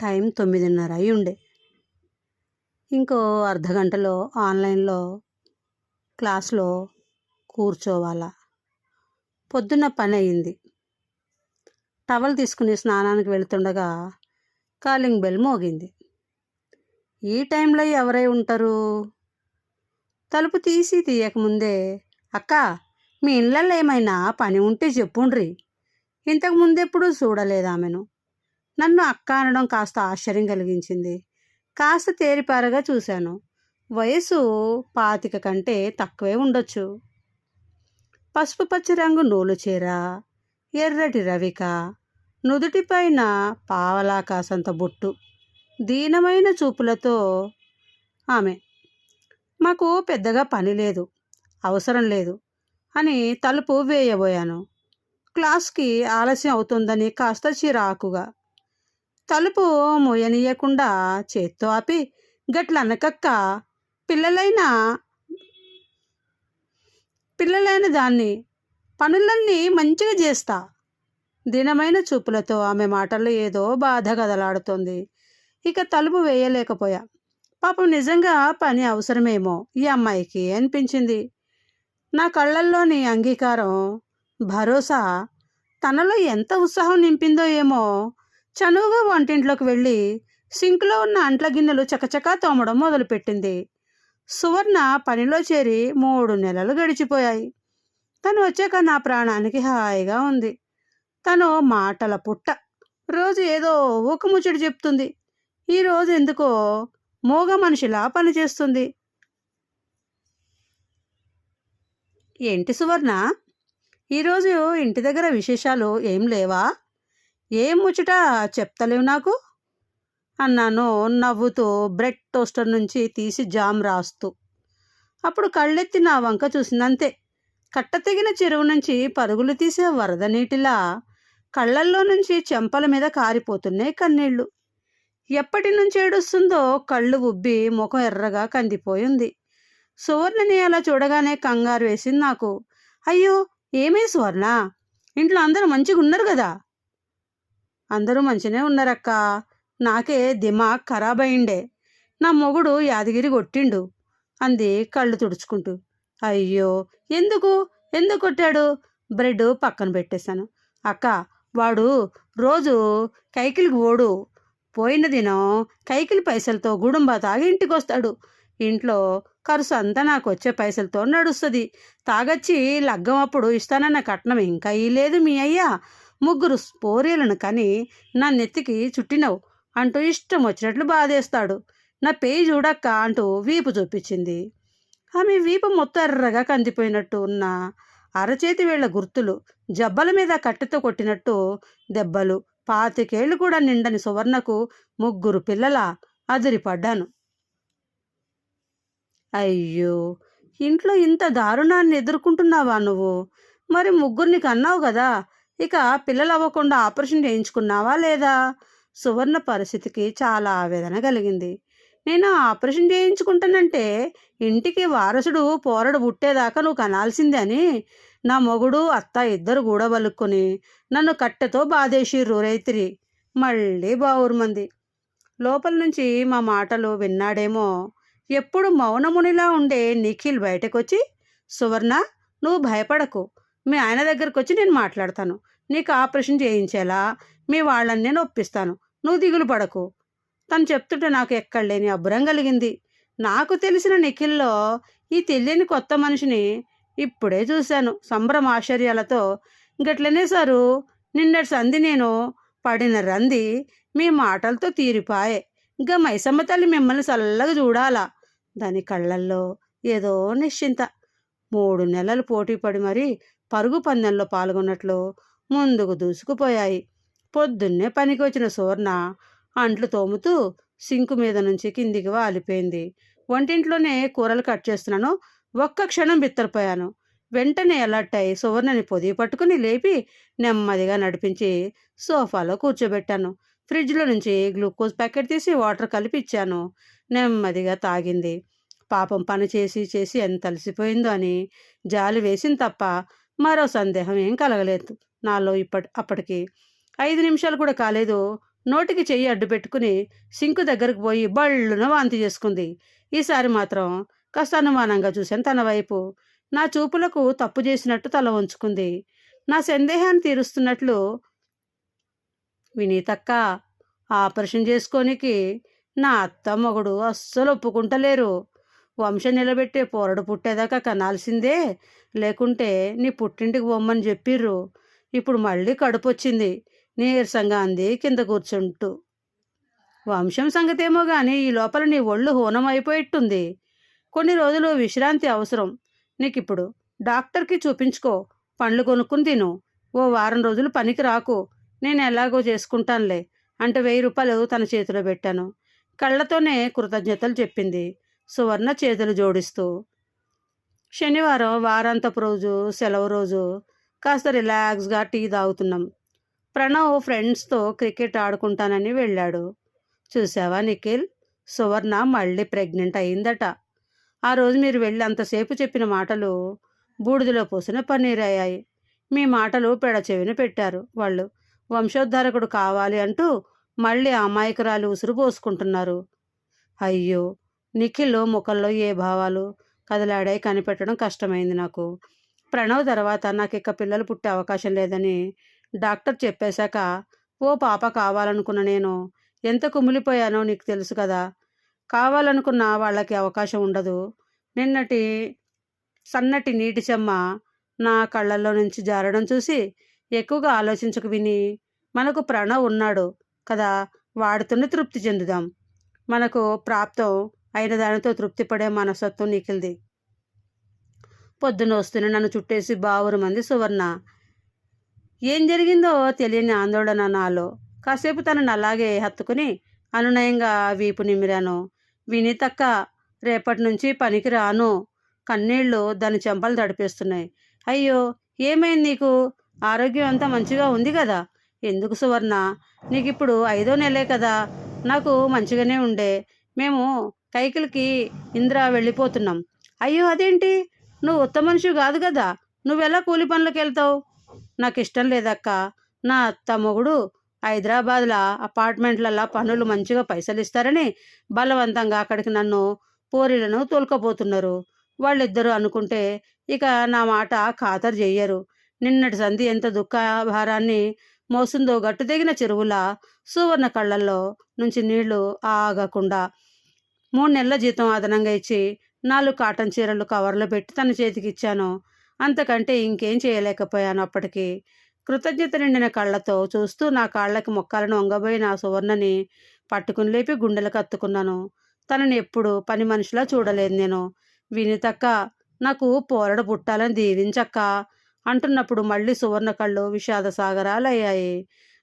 Time 9:30 అయి ఉండే. ఇంకో అర్ధగంటలో ఆన్లైన్లో క్లాస్లో కూర్చోవాలా. పొద్దున్న పని అయింది. టవల్ తీసుకుని స్నానానికి వెళ్తుండగా కాలింగ్ బెల్ మోగింది. ఈ టైంలో ఎవరై ఉంటారు? తలుపు తీసి తీయకముందే, అక్క, మీ ఇళ్ళల్లో ఏమైనా పని ఉంటే చెప్పుండ్రి. ఇంతకు ముందెప్పుడు చూడలేదామెను. నన్ను అక్క అనడం కాస్త ఆశ్చర్యం కలిగించింది. కాస్త తేరిపారగా చూశాను. వయసు 25 కంటే తక్కువే ఉండొచ్చు. పసుపు పచ్చ రంగు నూలు చీర, ఎర్రటి రవిక, నుదుటిపైన పావలా కాసంత బొట్టు, దీనమైన చూపులతో ఆమె. మాకు పెద్దగా పని లేదు, అవసరం లేదు అని తలుపు వేయబోయాను. క్లాస్కి ఆలస్యం అవుతుందని కాస్త చిరాకుగా తలుపు మోయనీయకుండా చేత్తో ఆపి, గట్లనకక్క, పిల్లలైన దాన్ని పనులన్నీ మంచిగా చేస్తా. దీనమైన చూపులతో ఆమె మాటల్లో ఏదో బాధ కదలాడుతోంది. ఇక తలుపు వేయలేకపోయా. పాపం నిజంగా పని అవసరమేమో ఈ అమ్మాయికి అనిపించింది. నా కళ్ళల్లోని అంగీకారం, భరోసా తనలో ఎంత ఉత్సాహం నింపిందో ఏమో. చనువుగా వంటింట్లోకి వెళ్ళి సింక్లో ఉన్న అంట్ల గిన్నెలు చకచకా తోమడం మొదలుపెట్టింది. సువర్ణ పనిలో చేరి 3 నెలలు గడిచిపోయాయి. తను వచ్చాక నా ప్రాణానికి హాయిగా ఉంది. తను మాటల పుట్ట. రోజు ఏదో ఒక ముచ్చట చెప్తుంది. ఈరోజు ఎందుకో మూగ మనిషిలా పనిచేస్తుంది. ఏంటి సువర్ణ, ఈరోజు ఇంటి దగ్గర విశేషాలు ఏం లేవా? ఏం ముచ్చట చెప్తలేవు నాకు అన్నాను నవ్వుతూ బ్రెడ్ టోస్టర్ నుంచి తీసి జామ్ రాస్తూ. అప్పుడు కళ్ళెత్తి నా వంక చూసిందంతే. కట్ట తెగిన చెరువు నుంచి పరుగులు తీసే వరద నీటిలా కళ్ళల్లో నుంచి చెంపల మీద కారిపోతున్నాయి కన్నీళ్లు. ఎప్పటి నుంచి ఏడుస్తుందో కళ్ళు ఉబ్బి ముఖం ఎర్రగా కందిపోయింది. సువర్ణని అలా చూడగానే కంగారు వేసింది నాకు. అయ్యో, ఏమే సువర్ణ, ఇంట్లో అందరూ మంచిగా ఉన్నారు కదా? అందరూ మంచిగానే ఉన్నారక్క. నాకే దిమాగ్ ఖరాబ్ అయిండే. నా మొగుడు యాదగిరి కొట్టిండు అంది కళ్ళు తుడుచుకుంటూ. అయ్యో, ఎందుకు ఎందుకు కొట్టాడు? బ్రెడ్ పక్కన పెట్టేశాను. అక్క, వాడు రోజు కైకిలికి ఓడు. పోయిన దినం కైకిలి పైసలతో గుడుంబా తాగి ఇంటికి వస్తాడు. ఇంట్లో ఖర్చు అంతా నాకు వచ్చే పైసలతో నడుస్తుంది. తాగొచ్చి లగ్గం అప్పుడు ఇస్తానన్న కట్నం ఇంకా ఇయ్యలేదు మీ అయ్యా. 3 పోరీలను కని నా నెత్తికి చుట్టినవు అంటూ ఇష్టం వచ్చినట్లు బాధేస్తాడు. నా పేయి చూడక్క అంటూ వీపు చూపించింది. ఆమె వీపు మొత్తం ఎర్రగా కందిపోయినట్టు ఉన్న అరచేతి వేళ్ల గుర్తులు, జబ్బల మీద కట్టెతో కొట్టినట్టు దెబ్బలు. 25 ఏళ్ళు కూడా నిండని సువర్ణకు 3 పిల్లలా? అదిరిపడ్డాను. అయ్యో, ఇంట్లో ఇంత దారుణాన్ని ఎదుర్కొంటున్నావా నువ్వు? మరి 3 కన్నావు కదా, ఇక పిల్లలు అవ్వకుండా ఆపరేషన్ చేయించుకున్నావా లేదా? సువర్ణ పరిస్థితికి చాలా ఆవేదన కలిగింది. నేను ఆపరేషన్ చేయించుకుంటానంటే ఇంటికి వారసుడు పోరడు పుట్టేదాకా నువ్వు కనాల్సిందే అని నా మొగుడు అత్త ఇద్దరు గూడబలుక్కుని నన్ను కట్టెతో బాధేసిర్రు రైతిరి. మళ్ళీ బావురుమంది. లోపల నుంచి మా మాటలు విన్నాడేమో. ఎప్పుడు మౌనమునిలా ఉండే నిఖిల్ బయటకొచ్చి, సువర్ణ, నువ్వు భయపడకు, మీ ఆయన దగ్గరకు వచ్చి నేను మాట్లాడతాను. నీకు ఆపరేషన్ చేయించేలా మీ వాళ్ళని నేను ఒప్పిస్తాను. నువ్వు దిగులు పడకు. తను చెప్తుంటే నాకు ఎక్కడలేని అబ్బురం కలిగింది. నాకు తెలిసిన నిఖిల్లో ఈ తెలియని కొత్త మనిషిని ఇప్పుడే చూశాను సంభ్రమ ఆశ్చర్యాలతో. గట్లనే సారు, నిన్నటి సంధి నేను పడిన రంది మీ మాటలతో తీరిపాయే. ఇంకా మైసమ్మ తల్లి మిమ్మల్ని చల్లగా చూడాలా. దాని కళ్ళల్లో ఏదో నిశ్చింత. 3 నెలలు పోటీ పడి మరీ పరుగు పందెంలో పాల్గొన్నట్లు ముందుకు దూసుకుపోయాయి. పొద్దున్నే పనికి వచ్చిన సువర్ణ అంట్లు తోముతూ సింకు మీద నుంచి కిందికి వాలిపోయింది. వంటింట్లోనే కూరలు కట్ చేస్తున్నాను. ఒక్క క్షణం బిత్తరపోయాను. వెంటనే అలర్ట్ అయి సువర్ణని పొదిగి పట్టుకుని లేపి నెమ్మదిగా నడిపించి సోఫాలో కూర్చోబెట్టాను. ఫ్రిడ్జ్లో నుంచి గ్లూకోజ్ ప్యాకెట్ తీసి వాటర్ కలిపి ఇచ్చాను. నెమ్మదిగా తాగింది. పాపం పని చేసి చేసి ఎంత అలసిపోయిందో అని జాలి వేసింది తప్ప మరో సందేహం ఏం కలగలేదు నాలో. అప్పటికి 5 నిమిషాలు కూడా కాలేదు. నోటికి చెయ్యి అడ్డు పెట్టుకుని సింకు దగ్గరకు పోయి బళ్ళున వాంతి చేసుకుంది. ఈసారి మాత్రం కాస్త అనుమానంగా చూశాను తన వైపు. నా చూపులకు తప్పు చేసినట్టు తల వంచుకుంది. నా సందేహాన్ని తీరుస్తున్నట్లు, వినీతక్క, ఆపరేషన్ చేసుకోనికి నా అత్త మొగుడు అస్సలు ఒప్పుకుంటలేరు. వంశం నిలబెట్టే పోరడు పుట్టేదాకా కనాల్సిందే, లేకుంటే నీ పుట్టింటికి పొమ్మని చెప్పిర్రు. ఇప్పుడు మళ్ళీ కడుపొచ్చింది, నీరసంగా అంది కింద కూర్చుంటూ. వంశం సంగతేమో గాని ఈ లోపల నీ ఒళ్ళు హూనం అయిపోయిట్టుంది. కొన్ని రోజులు విశ్రాంతి అవసరం నీకిప్పుడు. డాక్టర్కి చూపించుకో, పండ్లు కొనుక్కుని తిను. ఓ వారం రోజులు పనికి రాకు, నేను ఎలాగో చేసుకుంటానులే అంటే 1000 రూపాయలు తన చేతిలో పెట్టాను. కళ్ళతోనే కృతజ్ఞతలు చెప్పింది సువర్ణ చేతులు జోడిస్తూ. శనివారం వారాంతపు రోజు, సెలవు రోజు. కాస్త రిలాక్స్గా టీ తాగుతున్నాం. ప్రణవ్ ఫ్రెండ్స్తో క్రికెట్ ఆడుకుంటానని వెళ్ళాడు. చూసావా నిఖిల్, సువర్ణ మళ్ళీ ప్రెగ్నెంట్ అయిందట. ఆ రోజు మీరు వెళ్ళి అంతసేపు చెప్పిన మాటలు బూడిదలో పోసిన పన్నీర్ అయ్యాయి. మీ మాటలు పెడచెవిన పెట్టారు వాళ్ళు. వంశోద్ధారకుడు కావాలి అంటూ మళ్ళీ అమాయకురాలు ఉసురు పోసుకుంటున్నారు. అయ్యో, నిఖిల్ ముఖంలో ఏ భావాలు కదలాడాయి కనిపెట్టడం కష్టమైంది నాకు. ప్రణవ్ తర్వాత నాకు ఇక పిల్లలు పుట్టే అవకాశం లేదని డాక్టర్ చెప్పేశాక ఓ పాప కావాలనుకున్న నేను ఎంత కుమిలిపోయానో నీకు తెలుసు కదా. కావాలనుకున్న వాళ్ళకి అవకాశం ఉండదు. నిన్నటి సన్నటి నీటి చెమ్మ నా కళ్ళల్లో నుంచి జారడం చూసి ఎక్కువగా ఆలోచించకు విని. మనకు ప్రణవ్ ఉన్నాడు కదా, వాడితోనే తృప్తి చెందుదాం. మనకు ప్రాప్తం అయిన దానితో తృప్తి పడే మనసత్వం నిఖిల్ది. పొద్దున వస్తూనే నన్ను చుట్టేసి బావురు మంది సువర్ణ. ఏం జరిగిందో తెలియని ఆందోళన నాలో. కాసేపు తనను అలాగే హత్తుకుని అనునయంగా వీపు నిమిరాను. వినీతక్క, రేపటి నుంచి పనికి రాను. కన్నీళ్లు దాని చెంపలు తడిపేస్తున్నాయి. అయ్యో, ఏమైంది నీకు? ఆరోగ్యం అంతా మంచిగా ఉంది కదా. ఎందుకు సువర్ణ, నీకిప్పుడు 5వ నెలే కదా. నాకు మంచిగానే ఉండే. మేము కైకిలికి ఇంద్ర వెళ్ళిపోతున్నాం. అయ్యో, అదేంటి? నువ్వు ఉత్త మనిషి కాదు కదా, నువ్వెలా కూలి పనులకు వెళ్తావు? నాకు ఇష్టం లేదక్క. నా అత్త మొగుడు హైదరాబాద్లో అపార్ట్మెంట్లలో పనులు మంచిగా పైసలు ఇస్తారని బలవంతంగా అక్కడికి నన్ను పోరీలను తోలుకపోతున్నారు. వాళ్ళిద్దరూ అనుకుంటే ఇక నా మాట ఖాతరు చెయ్యరు. నిన్నటి సంధి ఎంత దుఃఖభారాన్ని మోసిందో గట్టు తెగిన చెరువులా సువర్ణ కళ్ళల్లో నుంచి నీళ్లు ఆగకుండా 3 నెలల జీతం అదనంగా ఇచ్చి 4 కాటన్ చీరలు కవర్లో పెట్టి తన చేతికి ఇచ్చాను. అంతకంటే ఇంకేం చేయలేకపోయాను. అప్పటికి కృతజ్ఞత నిండిన కళ్ళతో చూస్తూ నా కాళ్ళకి మొక్కాలను వంగబోయిన సువర్ణని పట్టుకుని లేపి గుండెలకు అత్తుకున్నాను. తనని ఎప్పుడు పని మనిషిలా చూడలేదు నేను. వినీతక్క, నాకు పోరడు పుట్టాలని దీవించక్క అంటున్నప్పుడు మళ్ళీ సువర్ణ కళ్ళు విషాద సాగరాలయ్యాయి.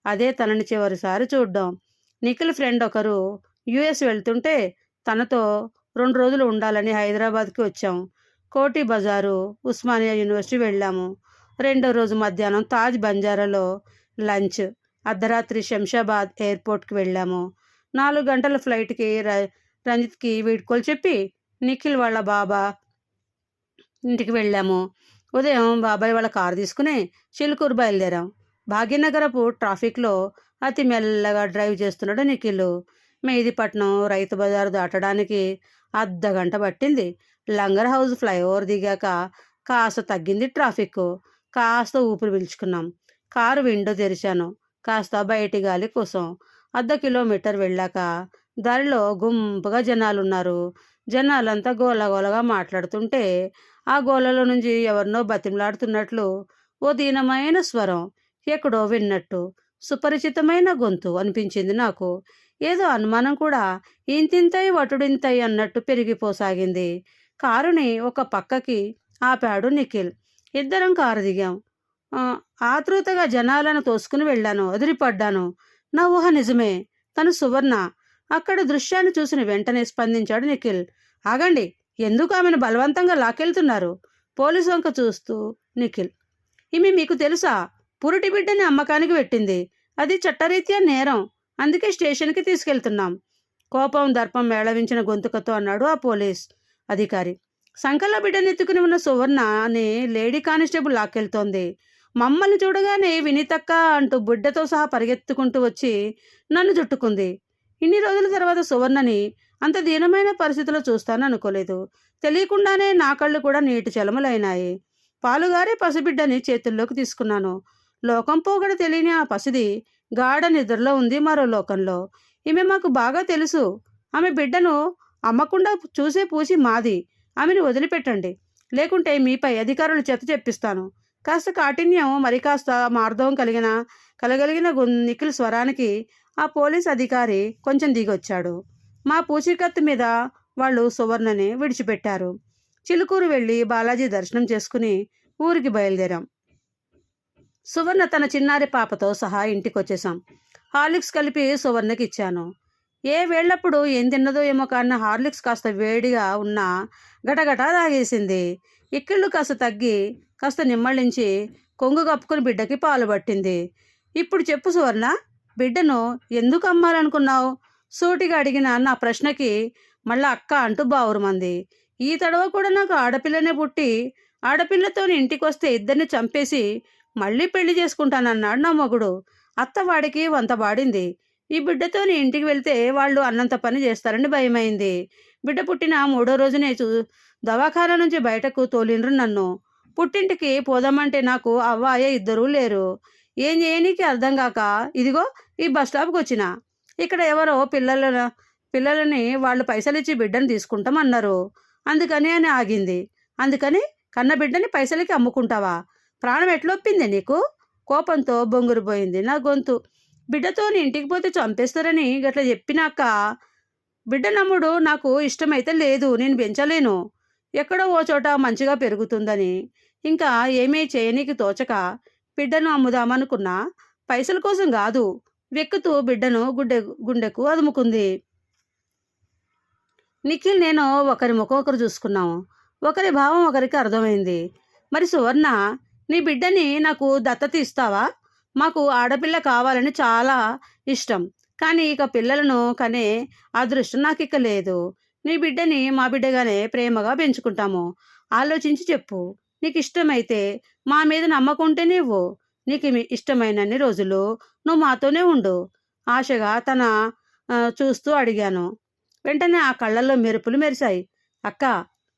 అదే తనని చివరిసారి చూడ్డం. నిఖిల్ ఫ్రెండ్ ఒకరు యుఎస్ వెళ్తుంటే తనతో 2 రోజులు ఉండాలని హైదరాబాద్కి వచ్చాం. కోటి బజారు, ఉస్మానియా యూనివర్సిటీ వెళ్ళాము. 2వ రోజు మధ్యాహ్నం తాజ్ బంజారాలో లంచ్. అర్ధరాత్రి శంషాబాద్ ఎయిర్పోర్ట్కి వెళ్ళాము. 4 గంటల ఫ్లైట్కి రంజిత్కి వీడ్కోలు చెప్పి నిఖిల్ వాళ్ళ బాబా ఇంటికి వెళ్ళాము. ఉదయం బాబాయ్ వాళ్ళ కారు తీసుకుని చిలుకూరు బయలుదేరాం. భాగ్యనగరపు ట్రాఫిక్లో అతి మెల్లగా డ్రైవ్ చేస్తున్నాడు నిఖిల్. మెహిదీపట్నం రైతు బజారు దాటడానికి అర్ధగంట పట్టింది. లంగర్ హౌస్ ఫ్లైఓవర్ దిగాక కాస్త తగ్గింది ట్రాఫిక్. కాస్త ఊపిరి పీల్చుకున్నాం. కారు విండో తెరిచాను కాస్త బయటి గాలి కోసం. 1/2 కిలోమీటర్ వెళ్ళాక దారిలో గుంపుగా జనాలున్నారు. జనాలంతా గోలగోలగా మాట్లాడుతుంటే ఆ గోలలో నుంచి ఎవరినో బతిమలాడుతున్నట్లు ఓ దీనమైన స్వరం ఎక్కడో విన్నట్టు సుపరిచితమైన గొంతు అనిపించింది నాకు. ఏదో అనుమానం కూడా ఇంతింతై వటుడింతై అన్నట్టు పెరిగిపోసాగింది. కారుని ఒక పక్కకి ఆపాడు నిఖిల్. ఇద్దరం కారు దిగాం. ఆతృతగా జనాలను తోసుకుని వెళ్ళాను. అదిరిపడ్డాను. నా ఊహ నిజమే, తను సువర్ణ. అక్కడ దృశ్యాన్ని చూసిన వెంటనే స్పందించాడు నిఖిల్. ఆగండి, ఎందుకు ఆమెను బలవంతంగా లాకెళ్తున్నారు? పోలీసు వంక చూస్తూ నిఖిల్. ఈమె మీకు తెలుసా? పురిటి బిడ్డని అమ్మకానికి పెట్టింది. అది చట్టరీత్యా నేరం. అందుకే స్టేషన్కి తీసుకెళ్తున్నాం. కోపం దర్పం మేళవించిన గొంతుకతో అన్నాడు ఆ పోలీస్ అధికారి. సంకల బిడ్డనెత్తుకుని ఉన్న సువర్ణ అని లేడీ కానిస్టేబుల్ లాక్కెళ్తోంది. మమ్మల్ని చూడగానే వినితక్క అంటూ బిడ్డతో సహా పరిగెత్తుకుంటూ వచ్చి నన్ను చుట్టుకుంది. ఇన్ని రోజుల తర్వాత సువర్ణని అంత దీనమైన పరిస్థితిలో చూస్తాననుకోలేదు. తెలియకుండానే నా కళ్ళు కూడా నీటి చలములైనాయి. పాలుగారే పసిబిడ్డని చేతుల్లోకి తీసుకున్నాను. లోకం పోగడ తెలియని ఆ పసిది గాఢ నిద్రలో ఉంది మరో లోకంలో. ఈమె మాకు బాగా తెలుసు. ఆమె బిడ్డను అమ్మకుండా చూసే పూసి మాది. ఆమెను వదిలిపెట్టండి, లేకుంటే మీపై అధికారులు చెత్త చెప్పిస్తాను. కాస్త కాఠిన్యం, మరి కాస్త మార్దవం కలగలిగిన నిఖిల్ స్వరానికి ఆ పోలీస్ అధికారి కొంచెం దిగొచ్చాడు. మా పూచీకత్తు మీద వాళ్ళు సువర్ణని విడిచిపెట్టారు. చిలుకూరు వెళ్ళి బాలాజీ దర్శనం చేసుకుని ఊరికి బయలుదేరాం. సువర్ణ తన చిన్నారి పాపతో సహా ఇంటికొచ్చేసాం. హార్లిక్స్ కలిపి సువర్ణకి ఇచ్చాను. ఏ వేళ్లప్పుడు ఏం తిన్నదో ఏమో కానీ హార్లిక్స్ కాస్త వేడిగా ఉన్న గటగటా తాగేసింది. ఇక్కిళ్ళు కాస్త తగ్గి కాస్త నిమ్మళించి కొంగు కప్పుకుని బిడ్డకి పాలు పట్టింది. ఇప్పుడు చెప్పు సువర్ణ, బిడ్డను ఎందుకు అమ్మాలనుకున్నావు? సూటిగా అడిగిన నా ప్రశ్నకి మళ్ళా అక్క అంటూ బావురుమంది. ఈ తడవ కూడా నాకు ఆడపిల్లనే పుట్టి ఆడపిల్లతో ఇంటికొస్తే ఇద్దరిని చంపేసి మళ్ళీ పెళ్లి చేసుకుంటానన్నాడు నా మొగుడు. అత్త వాడికి వంత వాడింది. ఈ బిడ్డతో ఇంటికి వెళ్తే వాళ్ళు అన్నంత పని చేస్తారని భయమైంది. బిడ్డ పుట్టిన 3వ రోజునే దవాఖానా నుంచి బయటకు తోలిండ్రు నన్ను. పుట్టింటికి పోదామంటే నాకు అవ్వాయ ఇద్దరూ లేరు. ఏం చేయనీకి అర్థం కాక ఇదిగో ఈ బస్ స్టాప్కి వచ్చిన. ఇక్కడ ఎవరో పిల్లలని వాళ్ళు పైసలిచ్చి బిడ్డను తీసుకుంటామన్నారు. అందుకని అని ఆగింది. అందుకని కన్న బిడ్డని పైసలకి అమ్ముకుంటావా? ప్రాణం ఎట్లొప్పింది నీకు? కోపంతో బొంగురుపోయింది నా గొంతు. బిడ్డతో ఇంటికి పోతే చంపేస్తారని గట్లా చెప్పినాక బిడ్డ నమ్ముడు నాకు ఇష్టమైతే లేదు, నేను పెంచలేను. ఎక్కడో ఓ చోట మంచిగా పెరుగుతుందని ఇంకా ఏమీ చేయనీకి తోచక బిడ్డను అమ్ముదామనుకున్నా. పైసల కోసం కాదు, వెక్కుతూ బిడ్డను గుండెకు అదుముకుంది. నిఖిల్ నేను ఒకరి ముఖం ఒకరు చూసుకున్నాము. ఒకరి భావం ఒకరికి అర్థమైంది. మరి సువర్ణ, నీ బిడ్డని నాకు దత్తత ఇస్తావా? మాకు ఆడపిల్ల కావాలని చాలా ఇష్టం, కానీ ఇక పిల్లలను కనే అదృష్టం నాకు ఇక లేదు. నీ బిడ్డని మా బిడ్డగానే ప్రేమగా పెంచుకుంటాము. ఆలోచించి చెప్పు. నీకు ఇష్టమైతే మా మీద నమ్మకుంటే నీవు నీకు ఇష్టమైనన్ని రోజులు నువ్వు మాతోనే ఉండు. ఆశగా చూస్తూ అడిగాను. వెంటనే ఆ కళ్ళల్లో మెరుపులు మెరిశాయి. అక్క,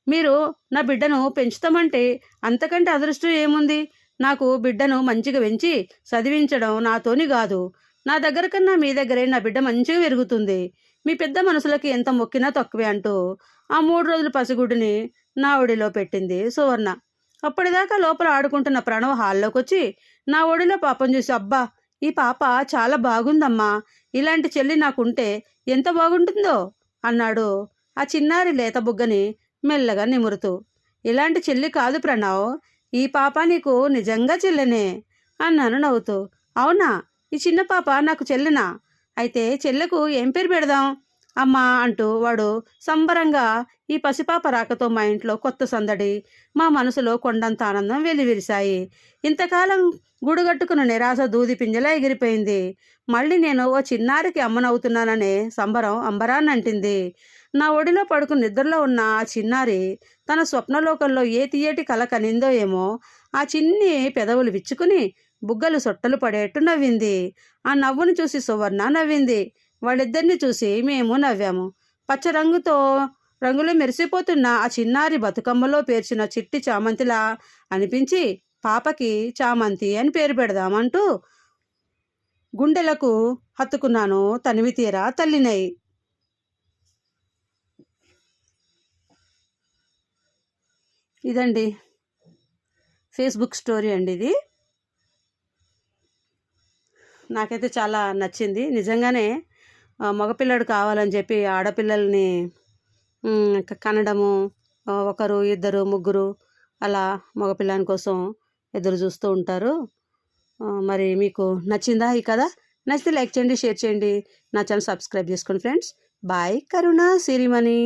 మీరు నా బిడ్డను పెంచుతామంటే అంతకంటే అదృష్టం ఏముంది? నాకు బిడ్డను మంచిగా పెంచి చదివించడం నాతోని కాదు. నా దగ్గర కన్నా మీ దగ్గరే నా బిడ్డ మంచిగా పెరుగుతుంది. మీ పెద్ద మనసులకి ఎంత మొక్కినా తక్కువే అంటూ ఆ 3 రోజుల పసిగుడ్డుని నా ఒడిలో పెట్టింది సువర్ణ. అప్పటిదాకా లోపల ఆడుకుంటున్న ప్రణవ్ హాల్లోకి వచ్చి నా ఒడిలో పాపం చూసి, అబ్బా, ఈ పాప చాలా బాగుందమ్మా, ఇలాంటి చెల్లి నాకుంటే ఎంత బాగుంటుందో అన్నాడు ఆ చిన్నారి లేత బుగ్గని మెల్లగా నిమురుతూ. ఇలాంటి చెల్లి కాదు ప్రణవ్, ఈ పాప నీకు నిజంగా చెల్లెనే అన్నాను నవ్వుతూ. అవునా, ఈ చిన్న పాప నాకు చెల్లెనా? అయితే చెల్లెకు ఏం పేరు పెడదాం అమ్మా అంటూ వాడు సంబరంగా ఈ పసిపాప రాకతో మా ఇంట్లో కొత్త సందడి, మా మనసులో కొండంత ఆనందం వెలివిరిశాయి. ఇంతకాలం గూడుగట్టుకున్న నిరాశ దూది పింజలా ఎగిరిపోయింది. మళ్ళీ నేను ఓ చిన్నారికి అమ్మనవుతున్నాననే సంబరం అంబరాన్నంటింది. నా ఒడిలో పడుకుని నిద్రలో ఉన్న ఆ చిన్నారి తన స్వప్నలోకంలో ఏ తీయటి కల కనిందో ఏమో. ఆ చిన్ని పెదవులు విచ్చుకుని బుగ్గలు సొట్టలు పడేట్టు నవ్వింది. ఆ నవ్వును చూసి సువర్ణ నవ్వింది. వాళ్ళిద్దరిని చూసి మేము నవ్వాము. పచ్చ రంగులో మెరిసిపోతున్న ఆ చిన్నారి బతుకమ్మలో పేర్చిన చిట్టి చామంతిలా అనిపించి పాపకి చామంతి అని పేరు పెడదామంటూ గుండెలకు హత్తుకున్నాను. తనివి తీరా తల్లినై. ఇదండి ఫేస్బుక్ స్టోరీ అండి. ఇది నాకైతే చాలా నచ్చింది. నిజంగానే మగపిల్లడు కావాలని చెప్పి ఆడపిల్లల్ని కనడము, ఒకరు ఇద్దరు ముగ్గురు అలా మగపిల్లని కోసం ఎదురు చూస్తూ ఉంటారు. మరి మీకు నచ్చిందా ఈ కథ? నచ్చితే లైక్ చేయండి, షేర్ చేయండి, నా ఛానల్ సబ్స్క్రైబ్ చేసుకోండి ఫ్రెండ్స్. బాయ్. కరుణ సిరిమణి.